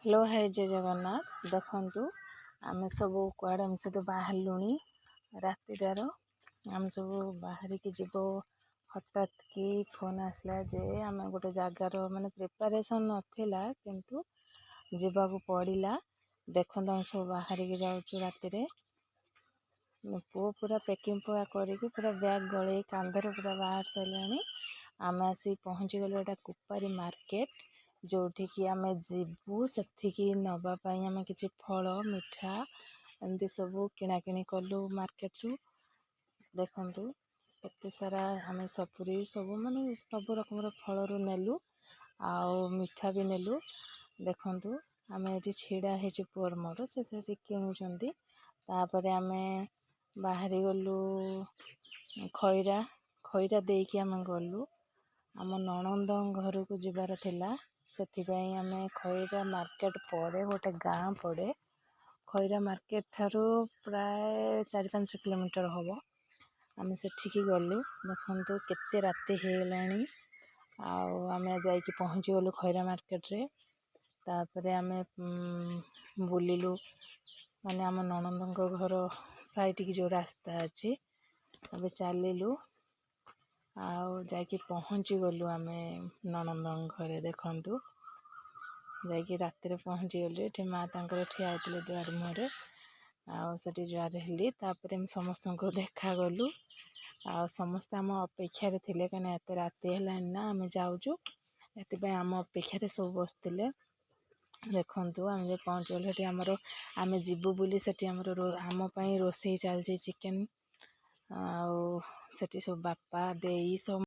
Hello hi जय जगन्नाथ देखु आम सब कुआड़े आम सब बाहरलुणी रातिर आम सब बाहर की जीव हठात कि फोन आसला जे आम गोटे जगार माने प्रिपरेशन नथिला किंतु जीवाकू पड़िला। देखो आम सब बाहर की जाऊँ रातिर पु पूरा पैकिंग पूरा करके पूरा बैग गले कांधर पूरा बाहर सारे आम आसी पहुँची गलु एटा कुपारी मार्केट जोठिकी आमे जीवु सेठिकी नवापाई आमे किछि फल मिठा एमती सब किणाकिणी कलु मार्केट रु। देखंतु केते सारा आमे सपुरी सब माने सब रकम फल रु नेलु आउ मिठा भी नेलु। देखंतु आमे एठी छिड़ा हेछु पुअर मोर से सेठी किणुचंती। तापरे आमे बाहरी गलु खैरा खैरा देकी आमे गलु आम नणंद घर को जीवार थिला सेथिपाई आमे खैरा मार्केट पड़े गोटे गाँ पड़े खैरा मार्केट ठारू प्राय 4-5 किलोमीटर हम आमे सेठिकी गलु। देखंतु केते राति हेलानी आमे जाइकी पहुँची गलु खैरा मार्केट रे। तापरे आमे बुलिलु माने आम नणंद घर साइड की जो रास्ता अच्छी अबे चलिलु आउ जाइकी पहुँची गलु आमे नणंद घरे। देखंतु जाइकी रातिर पहुँची गलु एठी माँ तांकर ठिया आइतले दुआर मुहरे आउ सेठी जुआर हेली। तापरे हम समस्त को देखा गलु आउ समस्त आम अपेक्षा रे थिले कने एते राति हेलानी ना आमे जाउजु एतिपय आम अपेक्षा रे सब बसतिले। देखंतु आमे जे पहुँची गलु एठी हमरो आमे जीवु बुली सेठी हमरो आम पई रोसई चलची चिकन आउ सेठी सब बापा देई सब